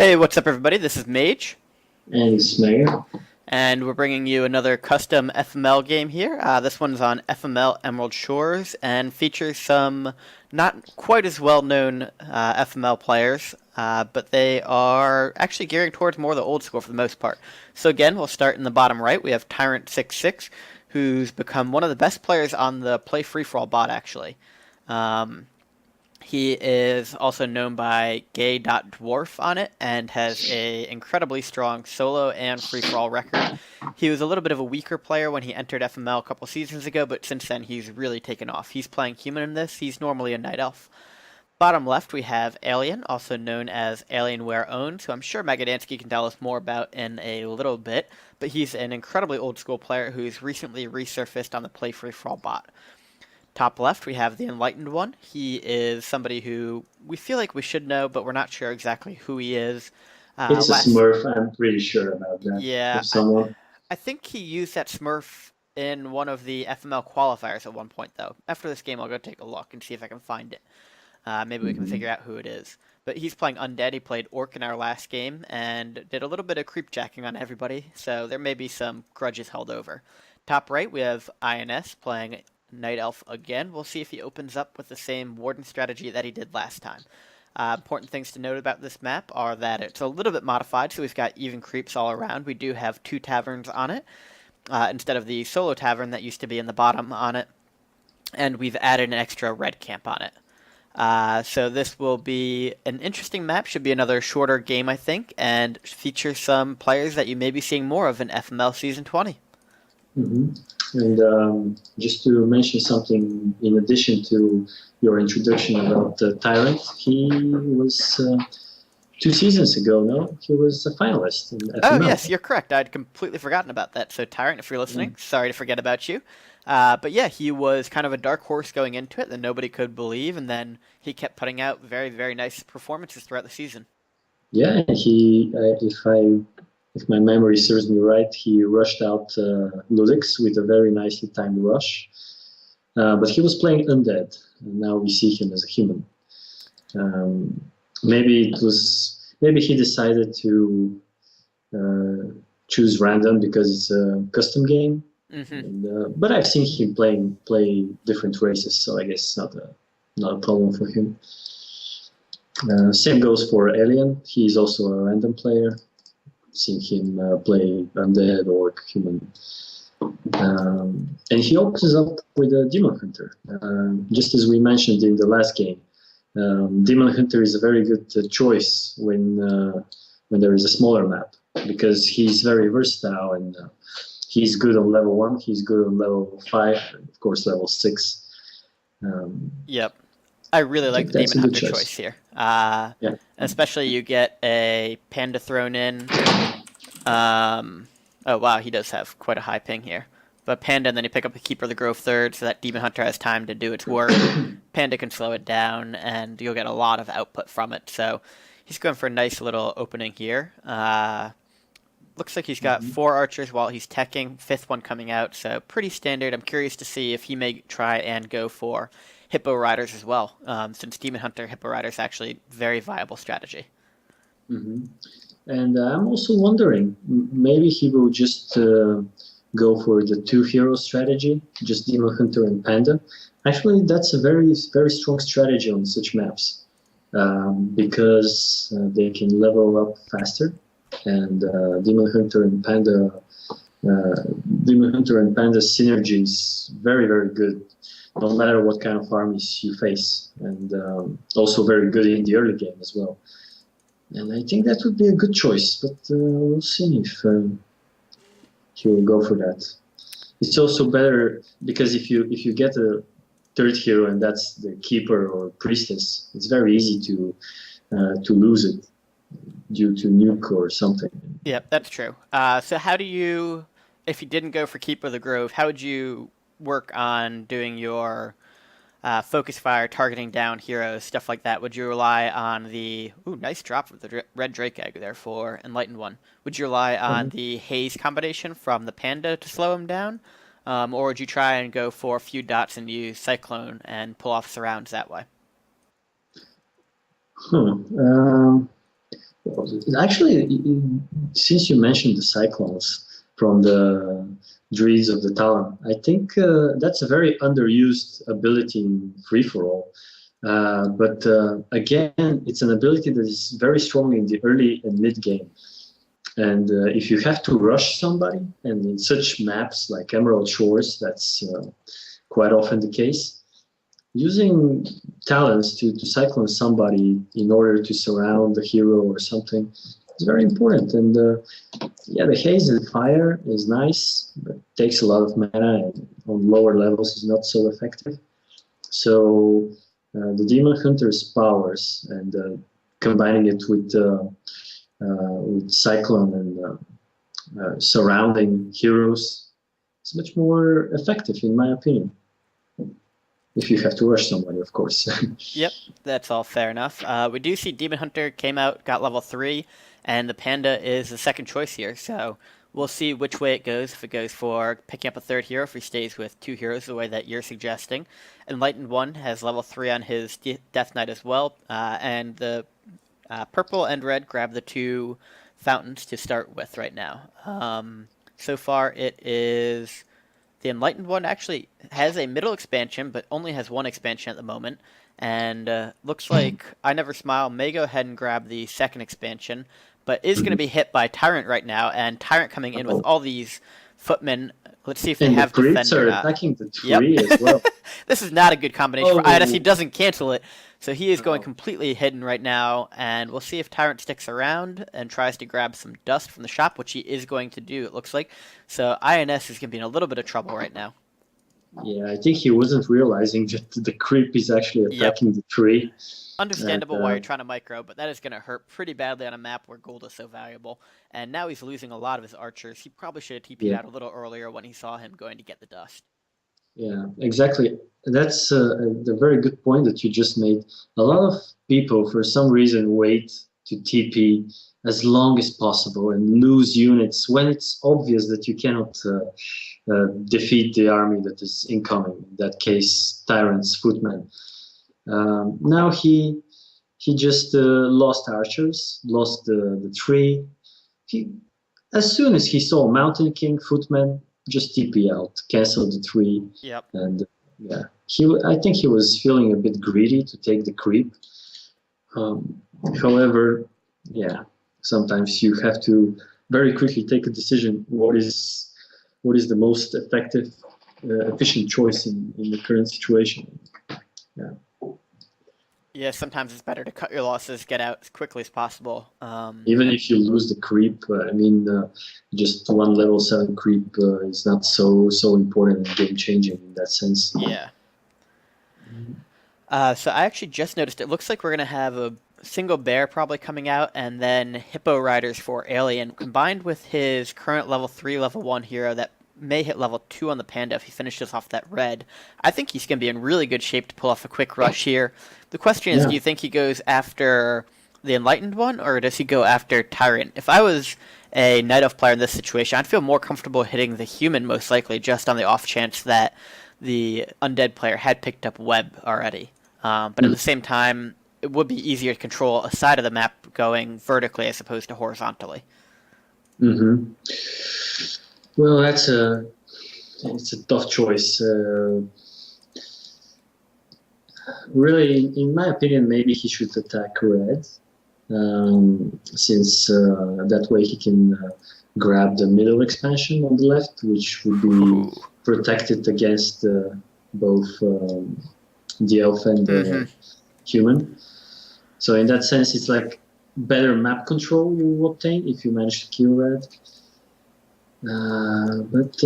Hey, what's up, everybody? This is Mage, And Snare. and we're bringing you another custom FML game here. This one's on FML Emerald Shores and features some not quite as well-known FML players, but they are actually gearing towards more of the old school for the most part. So again, we'll start in the bottom right. We have Tyrant66, who's become one of the best players on the Play Free For All bot, actually. Um, He is also known by Gay.Dwarf on it and has a incredibly strong solo and free-for-all record. He was a little bit of a weaker player when he entered FML a couple seasons ago, but since then he's really taken off. He's playing human in this. He's normally a night elf. Bottom left we have Alien, also known as AlienwareOwnz, who I'm sure Magadansky can tell us more about in a little bit, but he's an incredibly old school player who's recently resurfaced on the Play Free For All bot. Top left, we have TheEnlightenedOne. He is somebody who we feel like we should know, but we're not sure exactly who he is. It's a Last, Smurf, I'm pretty sure about that. yeah, If someone. I think he used that Smurf in one of the FML qualifiers at one point, though. After this game, I'll go take a look and see if I can find it. Maybe we can Mhm. figure out who it is. But he's playing Undead. He played Orc in our last game and did a little bit of creep jacking on everybody, so there may be some grudges held over. Top right, we have INS playing Night Elf again. We'll see if he opens up with the same Warden strategy that he did last time. Important things to note about this map are that it's a little bit modified, so we've got even creeps all around. We do have two taverns on it, instead of the solo tavern that used to be in the bottom on it, and we've added an extra red camp on it. So this will be an interesting map. Should be another shorter game, I think, and feature some players that you may be seeing more of in FML Season 20. Mhm. And just to mention something in addition to your introduction about the Tyrant, he was 2 seasons ago, no? He was a finalist in Oh, yes, FML. you're correct. I'd completely forgotten about that. So, Tyrant, if you're Yeah. listening, sorry to forget about you. But yeah, he was kind of a dark horse going into it that nobody could believe, and then he kept putting out very, very nice performances throughout the season. Yeah, he, if my memory serves me right, he rushed out Ludix with a very nicely timed rush. But he was playing undead, and now we see him as a human. Um, maybe he decided to uh, choose random because it's a custom game. Hmm. But I've seen him play different races, so I guess it's not a problem for him. Same goes for Alien. He's also a random player. Seen him play undead or human. And he opens up with a Demon Hunter, just as we mentioned in the last game. Demon Hunter is a very good choice when there is a smaller map because he's very versatile and he's good on level 1, he's good on level 5, and of course level 6. Um, Yep. I really I like think the that's Demon a good Hunter choice choice. here. Yeah. Especially you get a panda thrown in. Oh wow, he does have quite a high ping here. But Panda, and then you pick up the Keeper of the Grove third, so that Demon Hunter has time to do its work. Panda can slow it down, and you'll get a lot of output from it. So he's going for a nice little opening here. Looks like he's got Mhm. 4 archers while he's teching, fifth one coming out, so pretty standard. I'm curious to see if he may try and go for Hippo Riders as well, since Demon Hunter Hippo Riders is actually very viable strategy. Hmm. And I'm also wondering, maybe he will just go for the two hero strategy, just Demon Hunter and Panda. Actually, that's a very, very strong strategy on such maps because they can level up faster. And uh, Demon Hunter and Panda synergy is very, very good, no matter what kind of armies you face, and also very good in the early game as well. And I think that would be a good choice, but we'll see if he will go for that. It's also better because if you get a third hero and that's the keeper or priestess, it's very easy to lose it due to nuke or something. Yep, that's true. So how do you, if you didn't go for Keeper of the Grove, how would you work on doing your focus fire, targeting down heroes, stuff like that? Would you rely on the nice drop of the red Drake egg there for Enlightened One? Would you rely on Mhm. the haze combination from the panda to slow him down, or would you try and go for a few dots and use cyclone and pull off surrounds that way? Huh. Um, Actually, since you mentioned the Cyclones from the Druids of the Talon, I think that's a very underused ability in free for all. But again, it's an ability that is very strong in the early and mid game. And if you have to rush somebody, and in such maps like Emerald Shores, that's quite often the case. Using talents to cyclone somebody in order to surround the hero or something is very important. And yeah, the haze and fire is nice, but takes a lot of mana, and on lower levels is not so effective. So the Demon Hunter's powers and combining it with Cyclone and surrounding heroes is much more effective, in my opinion. If you have to rush somebody, of course. Yep, that's all fair enough. We do see Demon Hunter came out, got level 3, and the Panda is the second choice here, so we'll see which way it goes. If it goes for picking up a third hero, if he stays with 2 heroes the way that you're suggesting. Enlightened1 has level 3 on his Death Knight as well, and the purple and red grab the 2 fountains to start with right now. So far it is... The TheEnlightenedOne actually has a middle expansion, but only has 1 expansion at the moment. And looks like I Never Smile may go ahead and grab the 2nd expansion, but is going to be hit by Tyrant right now. And Tyrant coming in with all these footmen. Let's see if they have defend or not. Attacking the tree as well. This is not a good combination for Idas. He doesn't cancel it. So he is going completely hidden right now, and we'll see if Tyrant sticks around and tries to grab some dust from the shop, which he is going to do, it looks like. So INS is going to be in a little bit of trouble right now. Yeah, I think he wasn't realizing that the creep is actually attacking the tree. Understandable why you're trying to micro, but that is going to hurt pretty badly on a map where gold is so valuable. And now he's losing a lot of his archers. He probably should have TP'd out a little earlier when he saw him going to get the dust. Yeah, exactly. That's the very good point that you just made. A lot of people, for some reason, wait to TP as long as possible and lose units when it's obvious that you cannot defeat the army that is incoming. In that case, Tyrant's footmen. Now he just lost archers, lost the tree. As soon as he saw Mountain King footmen, just TP out, cancel the tree. Yep. And yeah, I think he was feeling a bit greedy to take the creep. However, yeah, sometimes you have to very quickly take a decision. What is the most effective, efficient choice in the current situation? Yeah. Yeah, sometimes it's better to cut your losses, get out as quickly as possible. Even if you lose the creep, I mean, just 1 level 7 creep is not so important and game changing in that sense. Yeah. So I actually just noticed it looks like we're going to have a single bear probably coming out, and then Hippo Riders for Alien, combined with his current level 3, level 1 hero that may hit level 2 on the Panda if he finishes off that red. I think he's going to be in really good shape to pull off a quick rush here. The question is, do you think he goes after the TheEnlightenedOne, or does he go after Tyrant? If I was a Night Elf player in this situation, I'd feel more comfortable hitting the human, most likely, just on the off chance that the undead player had picked up web already. But at the same time, it would be easier to control a side of the map going vertically as opposed to horizontally. Mm-hmm. Well, it's a tough choice. Really, in my opinion, maybe he should attack red, since that way he can grab the middle expansion on the left, which would be protected against both the elf and the human. So in that sense, it's like better map control you obtain if you manage to kill red. But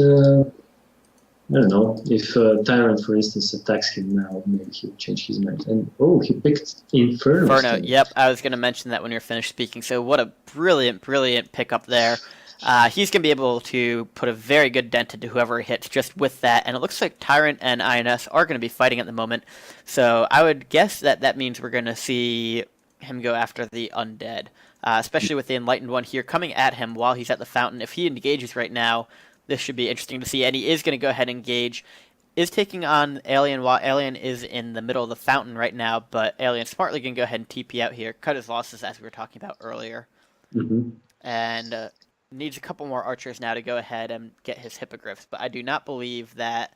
I don't know, if Tyrant, for instance, attacks him now, maybe he'll change his mind. And he picked Inferno. Yep, I was going to mention that when you're finished speaking. So what a brilliant pickup there. He's going to be able to put a very good dent into whoever hits just with that. And it looks like Tyrant and INS are going to be fighting at the moment. So I would guess that means we're going to see him go after the undead. Especially with the TheEnlightenedOne here coming at him while he's at the fountain. If he engages right now, this should be interesting to see. And he is going to go ahead and engage. is taking on Alien while Alien is in the middle of the fountain right now, but Alien smartly can go ahead and TP out here, cut his losses as we were talking about earlier, Hmm. and needs a couple more archers now to go ahead and get his hippogriffs. But I do not believe that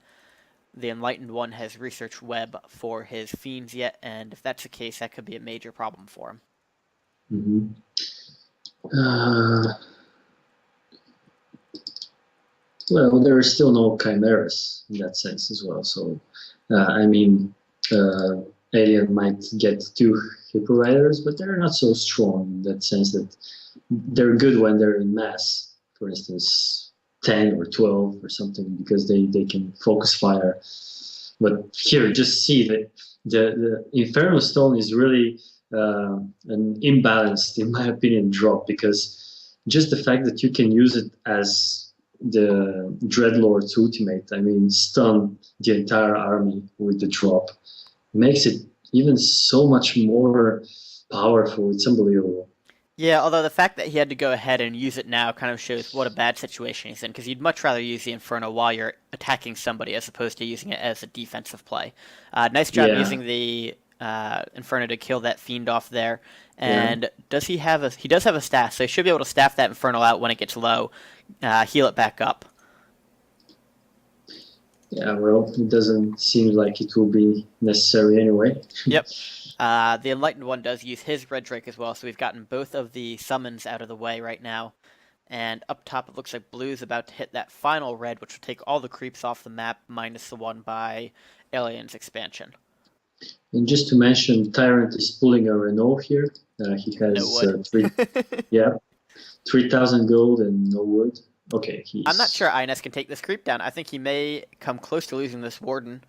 the Enlightened One has researched web for his fiends yet, and if that's the case, that could be a major problem for him. Hmm. Uh, well, there are still no chimeras in that sense as well. So, I mean, uh, Alien might get two Hippo Riders, but they're not so strong in that sense that they're good when they're in mass. For instance, 10 or 12 or something, because they can focus fire. But here, just see that the Inferno Stone is really an imbalanced, in my opinion, drop, because just the fact that you can use it as the Dreadlord's ultimate, I mean, stun the entire army with the drop, makes it even so much more powerful. It's unbelievable. Yeah, although the fact that he had to go ahead and use it now kind of shows what a bad situation he's in, because you'd much rather use the Inferno while you're attacking somebody as opposed to using it as a defensive play. Nice job Yeah, using the Inferno to kill that fiend off there. yeah, And does he have a? He does have a staff, so he should be able to staff that Inferno out when it gets low, heal it back up. yeah. Well, it doesn't seem like it will be necessary anyway. Yep. The Enlightened One does use his Red Drake as well, so we've gotten both of the summons out of the way right now. And up top, it looks like Blue's about to hit that final red, which will take all the creeps off the map, minus the one by Alien's expansion. And just to mention, Tyrant is pulling a Renault here. He No has wood. yeah, 3,000 gold and no wood. Okay, I'm not sure he's Ines can take this creep down. I think he may come close to losing this Warden.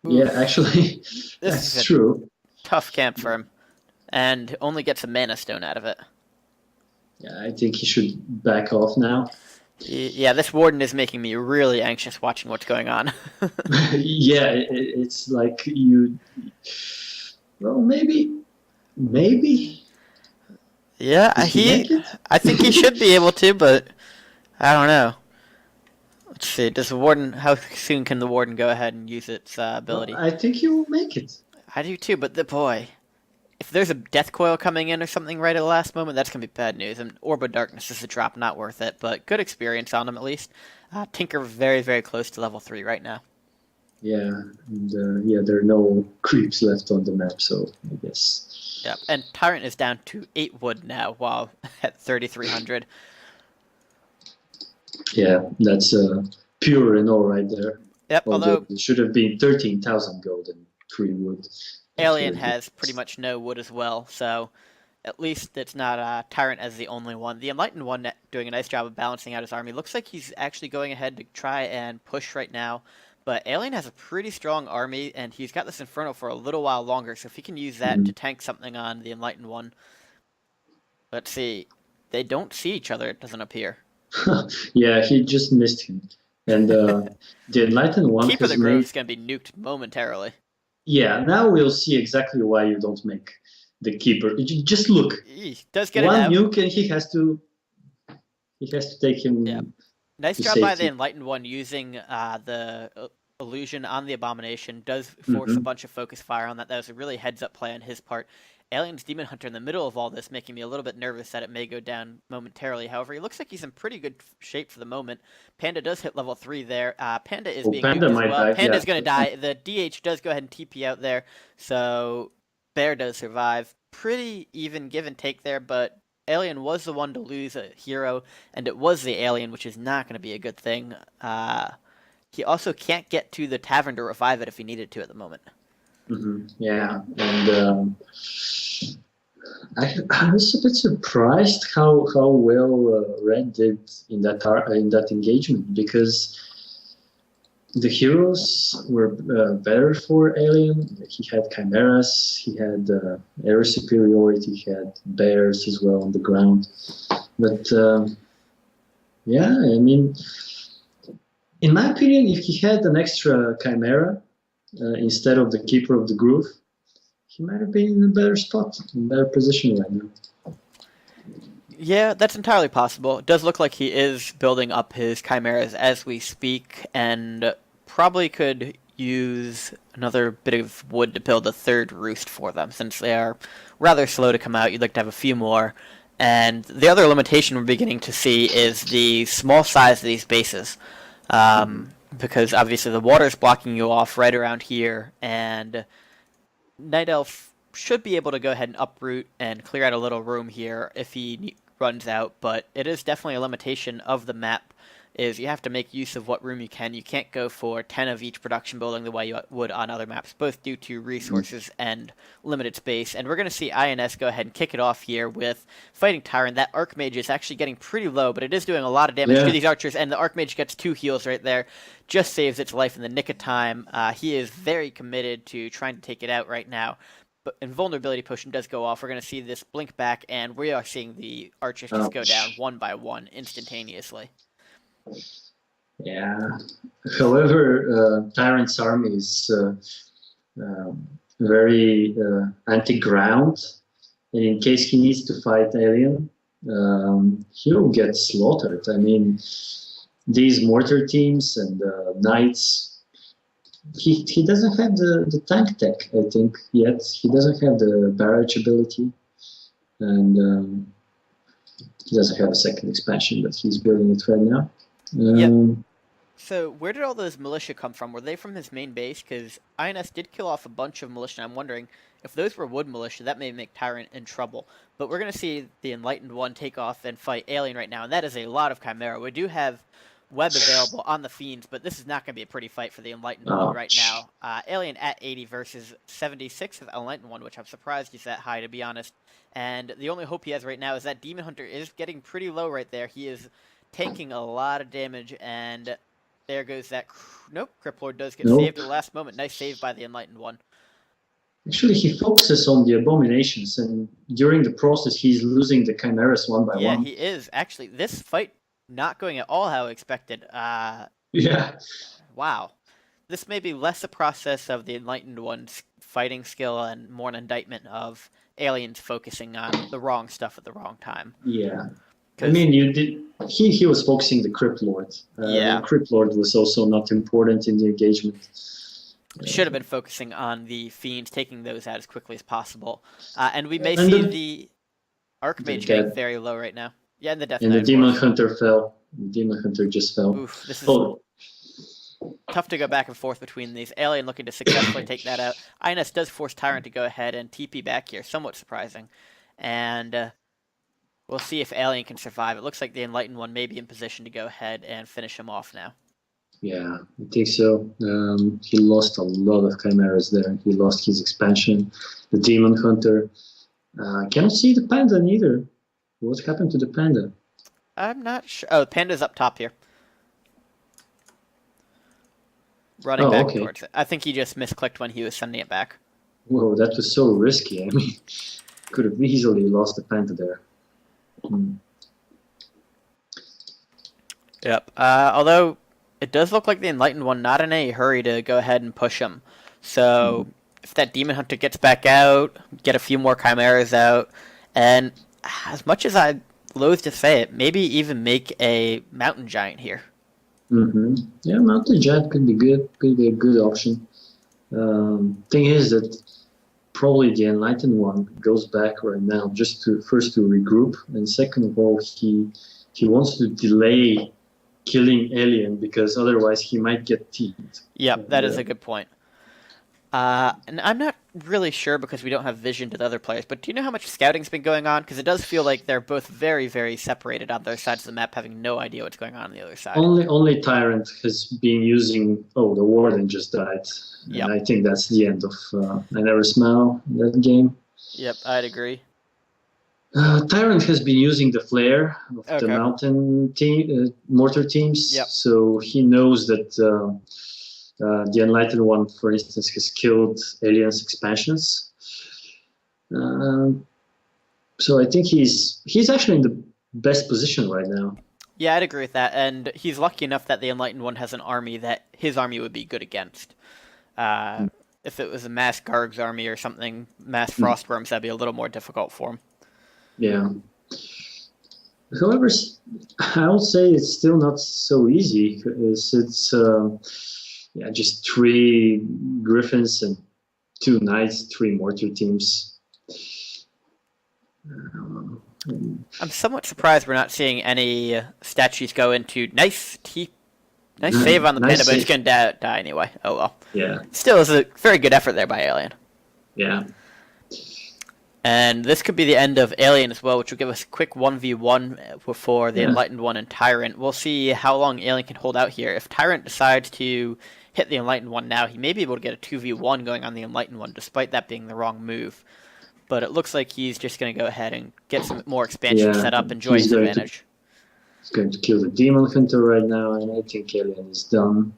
yeah. Oof. Actually, This is that's a true. tough camp for him. And only gets a Mana Stone out of it. Yeah, I think he should back off now. Yeah, this Warden is making me really anxious watching what's going on. Yeah, it's like you. Well, maybe Yeah, did he make it? I think he should be able to, but I don't know. Let's see. Does the Warden? How soon can the Warden go ahead and use its Well, ability? I think he will make it. I do too, but the boy, if there's a Death Coil coming in or something right at the last moment, that's gonna be bad news. And Orb of Darkness is a drop, not worth it, but good experience on him at least. Tinker very very close to level 3 right now. Yeah, and yeah, there are no creeps left on the map, so I guess. Yep, and Tyrant is down to 8 wood now, while at 3,300. Yeah, that's pure Renault right there. Yep, Although although it should have been 13,000 gold and 3 wood. That's Alien very good. has pretty much no wood as well, so at least it's not Tyrant as the only one. The Enlightened One doing a nice job of balancing out his army. Looks like he's actually going ahead to try and push right now, but Alien has a pretty strong army, and he's got this Inferno for a little while longer, so if he can use that to tank something on the Enlightened One. Let's see. They don't see each other, it doesn't appear. Yeah, he just missed him. And the Enlightened One Keeper of the has Grove made. is going to be nuked momentarily. Yeah, now we'll see exactly why you don't make the Keeper. Just look. He does get it One out. nuke and he has to take him Yeah. Nice to job by the safety. Enlightened One using the illusion on the Abomination. Does force a bunch of focus fire on that. That was a really heads-up play on his part. Alien's Demon Hunter in the middle of all this, making me a little bit nervous that it may go down momentarily. However, he looks like he's in pretty good shape for the moment. Panda does hit level 3 there. Panda is being Panda nuked as might well. die. Panda's Yeah. going to die. The DH does go ahead and TP out there, so Bear does survive. Pretty even give and take there, but Alien was the one to lose a hero, and it was the Alien, which is not going to be a good thing. He also can't get to the tavern to revive it if he needed to at the moment. Yeah, and I was a bit surprised how well Red did in that engagement, because the heroes were better for Alien. He had chimeras, he had air superiority, he had bears as well on the ground. But yeah, I mean, in my opinion, if he had an extra chimera instead of the Keeper of the Groove, he might have been in a better spot, in a better position right now. Yeah, that's entirely possible. It does look like he is building up his chimeras as we speak, and probably could use another bit of wood to build a third roost for them, since they are rather slow to come out. You'd like to have a few more. And the other limitation we're beginning to see is the small size of these bases. Mhm. Because obviously the water's blocking you off right around here, and Night Elf should be able to go ahead and uproot and clear out a little room here if he runs out, but it is definitely a limitation of the map is you have to make use of what room you can. You can't go for 10 of each production building the way you would on other maps, both due to resources and limited space. And we're going to see INS go ahead and kick it off here with fighting Tyrant. That Archmage is actually getting pretty low, but it is doing a lot of damage to Yeah. these archers, and the Archmage gets 2 heals right there, just saves its life in the nick of time. He is very committed to trying to take it out right now. But invulnerability potion does go off. We're going to see this blink back, and we are seeing the archers just go down Ouch. one by one instantaneously. Yeah. However, Tyrant's army is very anti-ground, and in case he needs to fight Alien, he'll get slaughtered. I mean, these mortar teams and knights, he doesn't have the tank tech, I think, yet. He doesn't have the barrage ability, and he doesn't have a second expansion, but he's building it right now. Yep. Um, So where did all those militia come from? Were they from his main base? Because INS did kill off a bunch of militia. I'm wondering if those were wood militia, that may make Tyrant in trouble. But we're going to see the Enlightened One take off and fight Alien right now, and that is a lot of Chimera. We do have web available on the Fiends, but this is not going to be a pretty fight for the Enlightened One right ouch. now. Alien at 80 versus 76 of Enlightened One, which I'm surprised he's that high, to be honest. And the only hope he has right now is that Demon Hunter is getting pretty low right there. He is tanking a lot of damage, and there goes that. Nope, Criplord does get saved Nope. at the last moment. Nice save by the Enlightened One. Actually, he focuses on the abominations, and during the process, he's losing the chimeras one by Yeah, one. he is. Actually, this fight not going at all how expected. Yeah. Wow. This may be less a process of the Enlightened One's fighting skill and more an indictment of aliens focusing on the wrong stuff at the wrong time. Yeah. I Because, mean, you did. He was focusing the Crypt Lord. yeah, Crypt Lord was also not important in the engagement. should have been focusing on the Fiends, taking those out as quickly as possible. And we may And see the the Archmage getting dead very low right now. Yeah, and the Death and the Knight, of Demon course. Hunter fell. The Demon Hunter just fell. Oof, this is Oh, tough to go back and forth between these. Alien looking to successfully take that out. INS does force Tyrant to go ahead and TP back here, somewhat surprising. And we'll see if Alien can survive. It looks like the Enlightened One may be in position to go ahead and finish him off now. yeah, I think so. He lost a lot of chimeras there. He lost his expansion, the Demon Hunter. Cannot see the panda neither. What happened to the panda? I'm not sure. Oh, Panda's up top here. Running Oh, back okay. towards it. I think he just misclicked when he was sending it back. Whoa, that was so risky. I mean, could have easily lost the panda there. Hmm. Yep. Although it does look like the Enlightened One not in a hurry to go ahead and push him. So if that Demon Hunter gets back out, get a few more Chimeras out, and as much as I loathe to say it, maybe even make a Mountain Giant here. Mm-hmm. Yeah, Mountain Giant could be good. Could be a good option. Thing is that probably the Enlightened One goes back right now just to first to regroup, and second of all, he wants to delay killing Alien because otherwise he might get teamed. Yep, that And, is a good point. And I'm not really sure because we don't have vision to the other players, but do you know how much scouting's been going on? Because it does feel like they're both very, very separated on their sides of the map, having no idea what's going on the other side. only Tyrant has been using. Oh, the Warden just died, Yep. and I think that's the end of I Never Smile that game. Yep, I'd agree. Tyrant has been using the flare of the Okay. mountain team, mortar teams, Yep. so he knows that the Enlightened One, for instance, has killed Alien's expansions. So I think he's actually in the best position right now. Yeah, I'd agree with that. And he's lucky enough that the Enlightened One has an army that his army would be good against. If it was a mass Garg's army or something, mass Frostworms, that'd be a little more difficult for him. Yeah. However, I would say it's still not so easy. It's just 3 Griffins and 2 Knights, 3 Mortar teams. I'm somewhat surprised we're not seeing any statues go into nice save on the Nice panda, but it's save. going to die anyway. Oh well. Yeah, Still is a very good effort there by Alien. yeah. And this could be the end of Alien as well, which will give us a quick 1v1 for the Yeah. Enlightened One and Tyrant. We'll see how long Alien can hold out here. If Tyrant decides to hit the Enlightened One now, he may be able to get a 2v1 going on the Enlightened One, despite that being the wrong move. But it looks like he's just going to go ahead and get some more expansion Yeah, set up, enjoy he's his going advantage. He's going to kill the Demon Hunter right now, and I think Alien is done.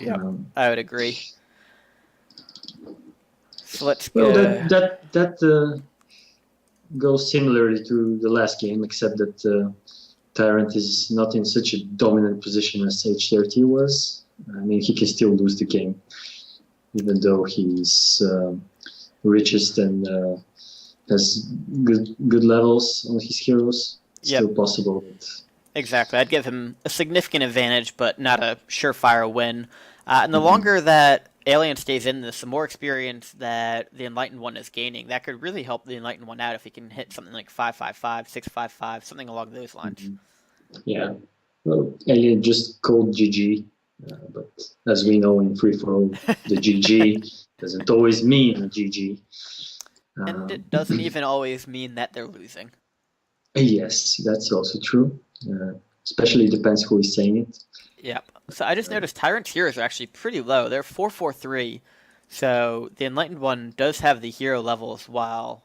Yeah, I would agree. So let's Well, go. that goes similarly to the last game, except that Tyrant is not in such a dominant position as H30 was. I mean, he can still lose the game, even though he's richest and has good levels on his heroes. It's Yep. still possible. Exactly. I'd give him a significant advantage, but not a surefire win. And the longer that Alien stays in this, the more experience that the Enlightened One is gaining. That could really help the Enlightened One out if he can hit something like 555, 655, something along those lines. Yeah. Well, Alien just called GG, but as we know in free-for-all, the GG doesn't always mean a GG. And it doesn't even always mean that they're losing. Yes, that's also true. Especially depends who is saying it. Yep. So I just noticed Tyrant's heroes are actually pretty low. They're 443. So the Enlightened One does have the hero levels while...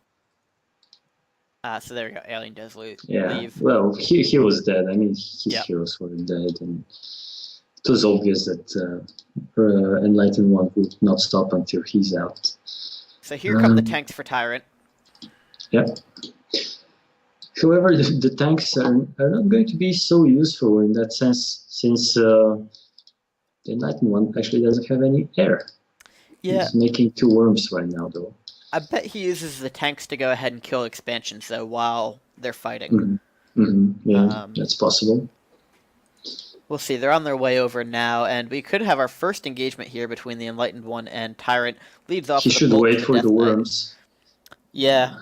so there we go. Alien does leave. Well, he was dead. I mean, his Yep. heroes were dead, and it was obvious that Enlightened One would not stop until he's out. So here come the tanks for Tyrant. Yep. However, the tanks are not going to be so useful in that sense, since the Enlightened One actually doesn't have any air. Yeah. He's making 2 worms right now, though. I bet he uses the tanks to go ahead and kill expansions, though, while they're fighting. Yeah, that's possible. We'll see. They're on their way over now, and we could have our first engagement here between the Enlightened One and Tyrant. Leads off. He with a should bolt wait to the for Death the Knight. worms. Yeah.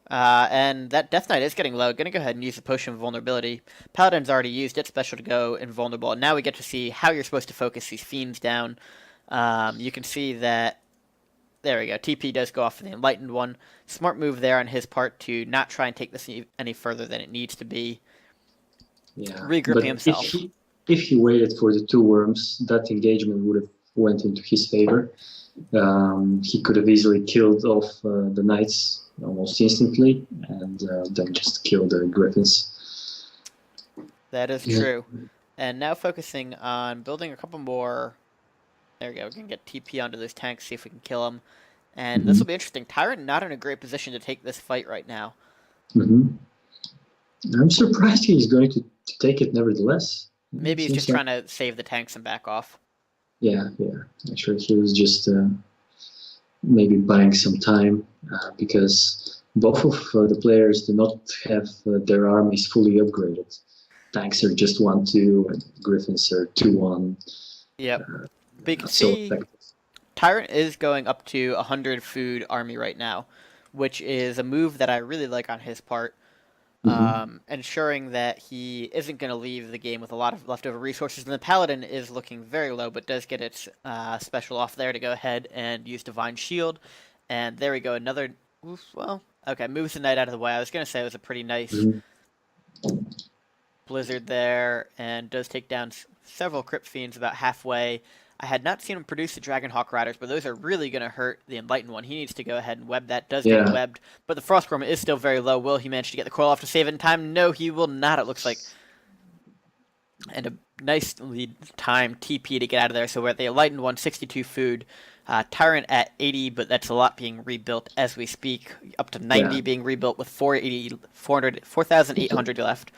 And that Death Knight is getting low. Going to go ahead and use the Potion of Vulnerability. Paladin's already used its special to go invulnerable, and now we get to see how you're supposed to focus these fiends down. You can see that. There we go. TP does go off for the Enlightened One. Smart move there on his part to not try and take this any further than it needs to be. Yeah. Regrouping himself. If he waited for the 2 worms, that engagement would have went into his favor. He could have easily killed off the knights almost instantly, and then just kill the griffins. That is true. And now focusing on building a couple more. There we go. We can get TP onto those tanks, see if we can kill them. And this will be interesting. Tyrant not in a great position to take this fight right now. I'm surprised he's going to take it nevertheless. Maybe he's just trying to save the tanks and back off. Yeah. Actually, he was just maybe buying some time because both of the players do not have their armies fully upgraded. Tanks are just 1-2, and Griffins are 2-1. Yep. But you can So see effective. Tyrant is going up to 100 food army right now, which is a move that I really like on his part. Ensuring that he isn't going to leave the game with a lot of leftover resources. And the Paladin is looking very low, but does get its special off there to go ahead and use Divine Shield. And there we go, another... Well, okay, moves the Knight out of the way. I was going to say it was a pretty nice blizzard there, and does take down several Crypt Fiends about halfway. I had not seen him produce the Dragonhawk Riders, but those are really going to hurt the Enlightened One. He needs to go ahead and web that. Does get webbed, but the Frostworm is still very low. Will he manage to get the coil off to save it in time? No, he will not, it looks like. And a nice lead time TP to get out of there. So we're at the Enlightened One, 62 food. Tyrant at 80, but that's a lot being rebuilt as we speak. Up to 90 being rebuilt with 4,800 left.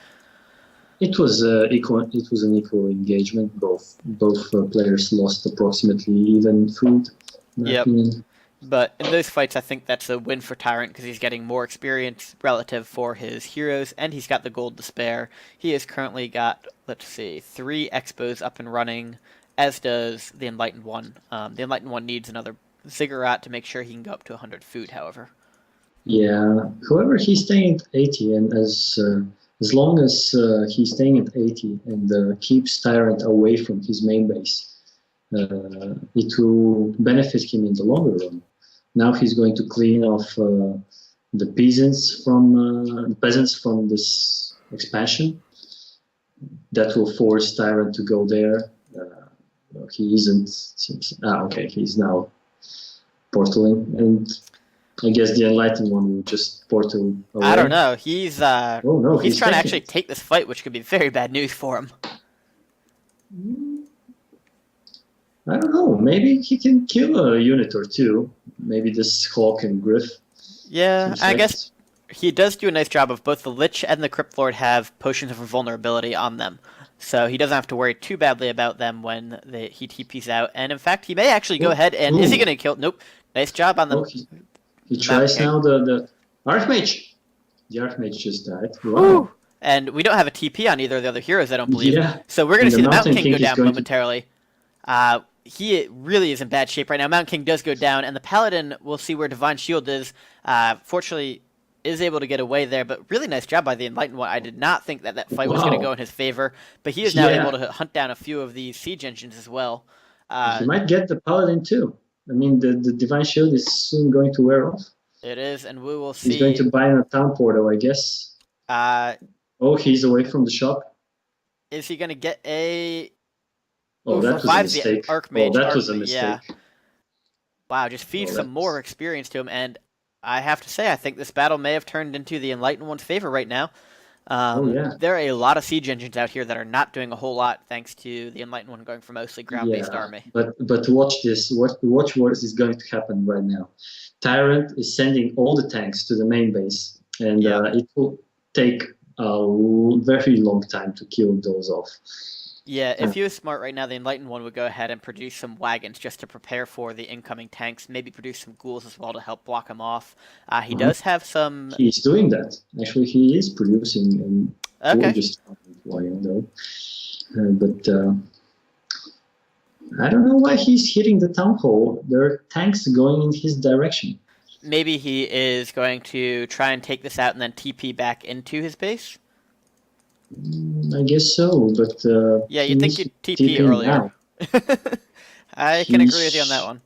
It was an equal engagement. Both players lost approximately even food. In my opinion. But in those fights, I think that's a win for Tyrant because he's getting more experience relative for his heroes, and he's got the gold to spare. He has currently got, let's see, 3 expos up and running, as does the Enlightened One. The Enlightened One needs another ziggurat to make sure he can go up to 100 food, however. Yeah. However, he's staying at 80, and as long as he's staying at 80 and keeps Tyrant away from his main base, it will benefit him in the longer run. Now he's going to clean off the peasants from this expansion. That will force Tyrant to go there. He isn't. Okay. He's now portaling, and I guess the Enlightened One will just portal away. I don't know. He's Oh no, he's trying to taking actually it. take this fight, which could be very bad news for him. I don't know. Maybe he can kill a unit or two. Maybe this Hawk and Griff. Yeah, Seems I like guess he does do a nice job of both the Lich and the Crypt Lord have potions of invulnerability on them. So he doesn't have to worry too badly about them when he TPs out. And in fact, he may actually go ahead and... Is he Ooh. going to kill... Nope. Nice job on Oh, the... he the tries Mountain now the Archmage. The Archmage just died. Wow. Woo! And we don't have a TP on either of the other heroes, I don't believe. Yeah. So we're going And to see the Mountain Mountain King go King is down going to- momentarily. He really is in bad shape right now. Mountain King does go down, and the Paladin, we'll see where Divine Shield is. Fortunately, is able to get away there, but really nice job by the Enlightened One. I did not think that that fight was going to Wow. go in his favor, but he is now Yeah. able to hunt down a few of these siege engines as well. He might get the Paladin too. I mean, the Divine Shield is soon going to wear off. It is, and we will He's going see. to buy a town portal, I guess. Oh, he's away from the shop. Is he going to get a... Oh, Ooh, that was a revives the mistake. Archmage. Oh, that was a Archmage, mistake. yeah. Wow, just feeds Oh, some that's- more experience to him, and I have to say, I think this battle may have turned into the Enlightened One's favor right now. Yeah. There are a lot of siege engines out here that are not doing a whole lot, thanks to the Enlightened One going for mostly ground-based army. But watch this. Watch what is going to happen right now. Tyrant is sending all the tanks to the main base, and Yeah. it will take a very long time to kill those off. Yeah, if he was smart right now, the Enlightened One would go ahead and produce some wagons just to prepare for the incoming tanks, maybe produce some ghouls as well to help block them off. He does have some... He's doing that. Actually, he is producing a Okay. gorgeous wagon, though. But I don't know why he's hitting the town hall. There are tanks going in his direction. Maybe he is going to try and take this out and then TP back into his base? I guess so, but Yeah, he you'd think needs you'd TP to TP earlier. now. I can agree with you on that one.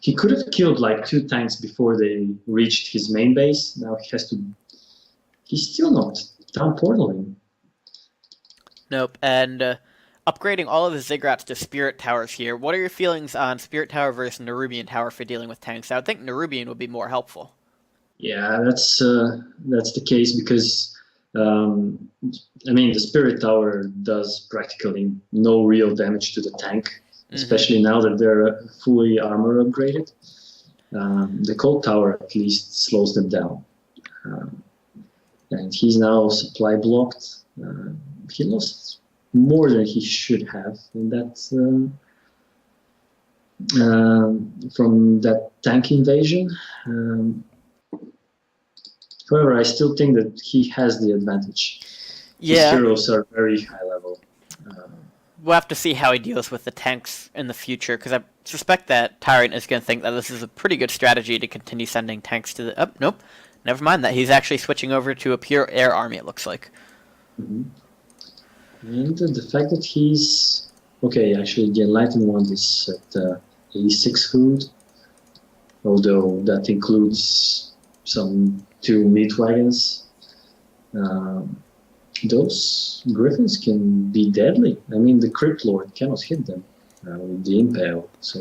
He could have killed like 2 tanks before they reached his main base. Now he has to. He's still not town portaling. Nope, and upgrading all of the Ziggurats to Spirit Towers here. What are your feelings on Spirit Tower versus Nerubian Tower for dealing with tanks? I would think Nerubian would be more helpful. Yeah, that's the case because I mean the Spirit Tower does practically no real damage to the tank, especially now that they're fully armor upgraded. The Cold Tower at least slows them down, and he's now supply blocked. He lost more than he should have in that from that tank invasion. However, I still think that he has the advantage. Yeah. His heroes are very high level. We'll have to see how he deals with the tanks in the future, because I suspect that Tyrant is going to think that this is a pretty good strategy to continue sending tanks to the... Oh, nope. Never mind that. He's actually switching over to a pure air army, it looks like. And the fact that he's... Okay, actually, the Enlightened One is at 86 food, although that includes some 2 meat wagons. Those griffins can be deadly. I mean, the Crypt Lord cannot hit them with the Impale, so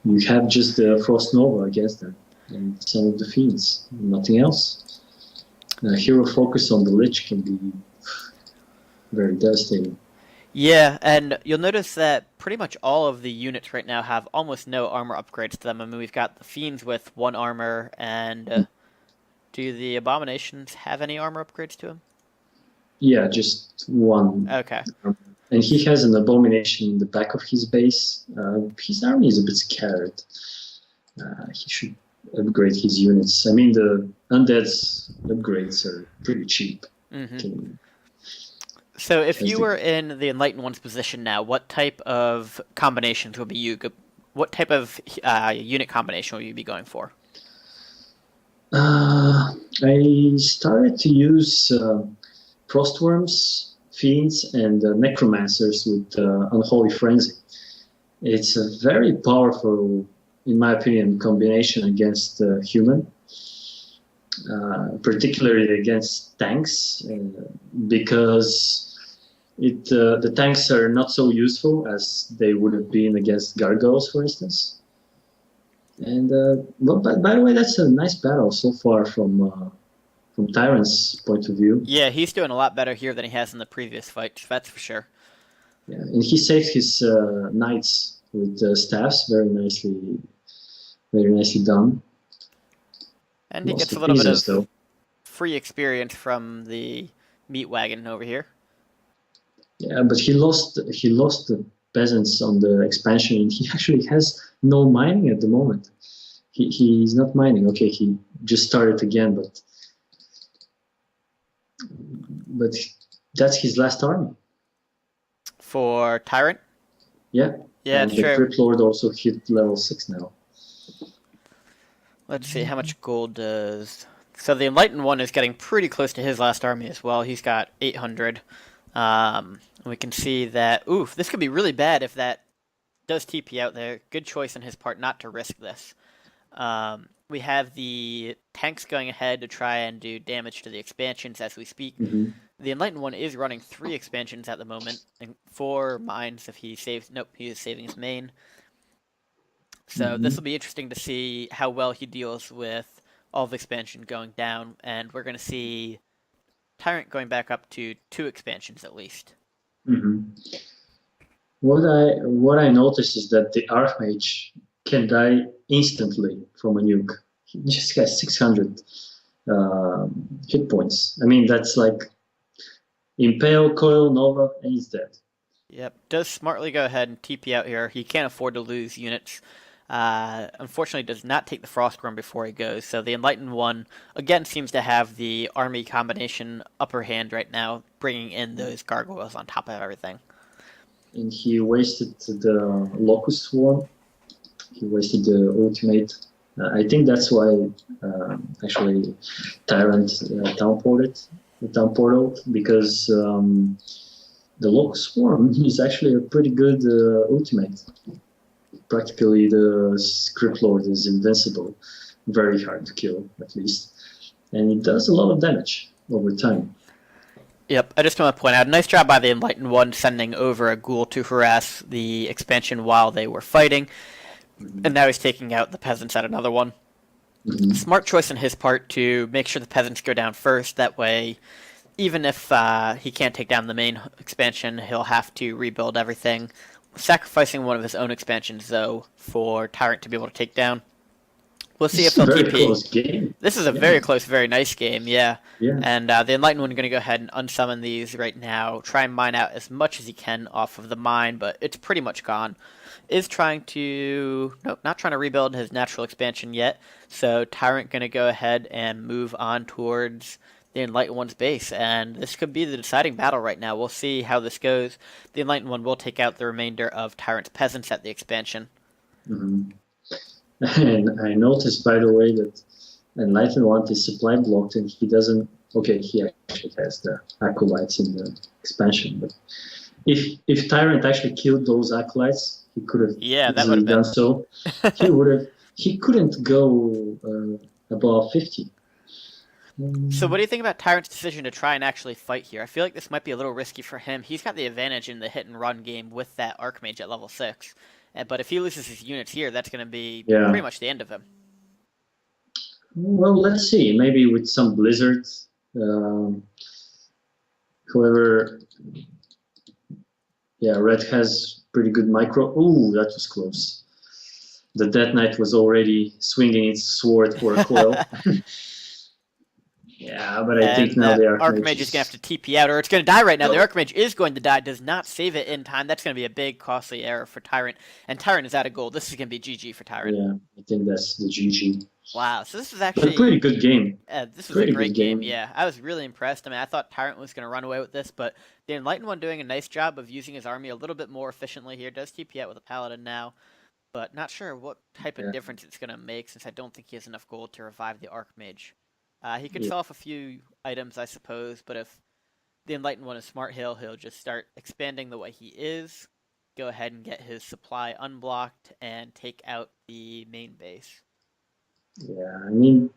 you have just the Frost Nova against them and some of the Fiends, nothing else. Hero focus on the Lich can be very devastating. Yeah, and you'll notice that pretty much all of the units right now have almost no armor upgrades to them. I mean, we've got the Fiends with 1 armor, and do the Abominations have any armor upgrades to them? Yeah, just 1. Okay. And he has an Abomination in the back of his base. His army is a bit scattered. he should upgrade his units. I mean, the undead's upgrades are pretty cheap. Mm-hmm. So if you were in the Enlightened One's position now, what type of combinations would be you? What type of unit combination would you be going for? I started to use Frostworms, Fiends, and Necromancers with Unholy Frenzy. It's a very powerful, in my opinion, combination against human, particularly against tanks, because the tanks are not so useful as they would have been against gargoyles, for instance. And but by the way, that's a nice battle so far from Tyrant's point of view. Yeah, he's doing a lot better here than he has in the previous fight. That's for sure. Yeah, and he saved his knights with staffs very nicely done. And he Lost gets a the little bit pieces, of though. free experience from the meat wagon over here. Yeah, but he lost the peasants on the expansion, and he actually has no mining at the moment. He's not mining. Okay, he just started again, but that's his last army. For Tyrant? Yeah. Yeah, and it's the true. Crypt Lord also hit level 6 now. Let's see, how much gold does... So the Enlightened One is getting pretty close to his last army as well. He's got 800. We can see that... Oof, this could be really bad if that does TP out there. Good choice on his part not to risk this. We have the tanks going ahead to try and do damage to the expansions as we speak. Mm-hmm. The Enlightened One is running 3 expansions at the moment, and 4 mines if he saves... Nope, he is saving his main. So this will be interesting to see how well he deals with all of expansion going down, and we're going to see Tyrant going back up to 2 expansions at least. Mm-hmm. What I noticed is that the Archmage can die instantly from a nuke. He just has 600 hit points. I mean, that's like Impale, Coil, Nova, and he's dead. Yep, does smartly go ahead and TP out here. He can't afford to lose units. Unfortunately, does not take the Frostworm before he goes. So the Enlightened One, again, seems to have the army combination upper hand right now, bringing in those gargoyles on top of everything. And he wasted the Locust Swarm. He wasted the ultimate. I think that's why actually Tyrant downported, because the Locust Swarm is actually a pretty good ultimate. Practically, the Crypt Lord is invincible, very hard to kill, at least, and it does a lot of damage over time. Yep, I just want to point out, nice job by the Enlightened One sending over a ghoul to harass the expansion while they were fighting, and now he's taking out the peasants at another one. Smart choice on his part to make sure the peasants go down first, that way, even if he can't take down the main expansion, he'll have to rebuild everything. Sacrificing one of his own expansions, though, for Tyrant to be able to take down. We'll see if he'll TP. Close game. This is a very close, very nice game, yeah. Yeah. And the Enlightened One is going to go ahead and unsummon these right now, try and mine out as much as he can off of the mine, but it's pretty much gone. Is trying to... Nope, not trying to rebuild his natural expansion yet, so Tyrant going to go ahead and move on towards the Enlightened One's base, and this could be the deciding battle right now. We'll see how this goes. The Enlightened One will take out the remainder of Tyrant's peasants at the expansion. Mm-hmm. And I noticed, by the way, that Enlightened One is supply blocked, and he doesn't... Okay, he actually has the acolytes in the expansion, but if Tyrant actually killed those acolytes, he could have easily done so. He couldn't go above 50. So what do you think about Tyrant's decision to try and actually fight here? I feel like this might be a little risky for him. He's got the advantage in the hit-and-run game with that Archmage at level 6. But if he loses his units here, that's going to be pretty much the end of him. Well, let's see. Maybe with some Blizzard. However, yeah, Red has pretty good micro. Ooh, that was close. The Death Knight was already swinging its sword for a coil. Yeah, but I think And now that the Archmage is going to have to TP out, or it's going to die right now. The Archmage is going to die, does not save it in time. That's going to be a big, costly error for Tyrant. And Tyrant is out of gold. This is going to be GG for Tyrant. Yeah, I think that's the GG. Wow, so this is But a pretty actually... good game. this was a Pretty great good game, game. yeah. I was really impressed. I mean, I thought Tyrant was going to run away with this, but the Enlightened One doing a nice job of using his army a little bit more efficiently here. Does TP out with a Paladin now, but not sure what type of Yeah. difference it's going to make since I don't think he has enough gold to revive the Archmage. He could Yeah. sell off a few items, I suppose, but if the Enlightened One is smart, he'll just start expanding the way he is, go ahead and get his supply unblocked, and take out the main base. Yeah, I mean,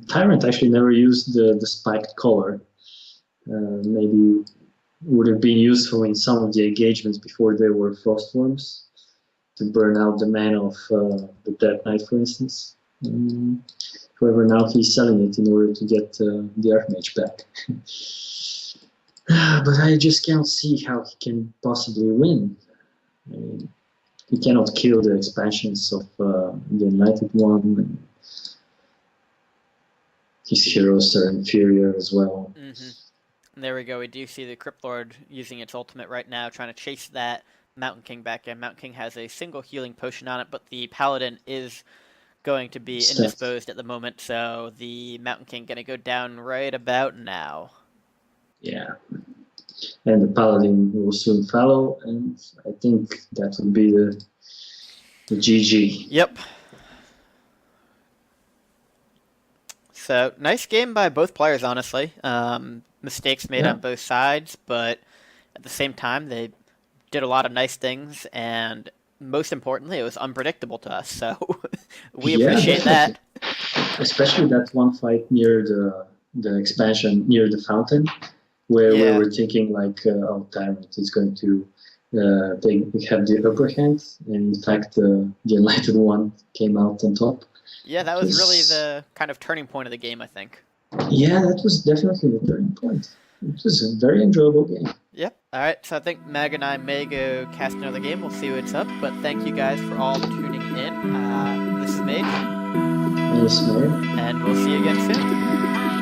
Tyrant actually never used the spiked color. Maybe would have been useful in some of the engagements before there were Frostworms to burn out the mana of the Death Knight, for instance. However, now he's selling it in order to get the Archmage back. But I just can't see how he can possibly win. I mean, he cannot kill the expansions of the Enlightened One. And his heroes are inferior as well. And there we go. We do see the Crypt Lord using its ultimate right now, trying to chase that Mountain King back in. Mountain King has a single healing potion on it, but the Paladin is going to be indisposed at the moment, so the Mountain King going to go down right about now. Yeah. And the Paladin will soon follow, and I think that would be the GG. Yep. So, nice game by both players, honestly. Mistakes made on both sides, but at the same time, they did a lot of nice things, and most importantly, it was unpredictable to us, so we appreciate that. Especially that one fight near the expansion, near the fountain, where we were thinking like, oh, Tyrant is going to have the upper hand, and in fact, the Enlightened One came out on top. Yeah, that was really the kind of turning point of the game, I think. Yeah, that was definitely the turning point. It was a very enjoyable game. Yep. All right, so I think Mag and I may go cast another game. We'll see what's up, but thank you guys for all tuning in. This is Mage. And And we'll see you again soon.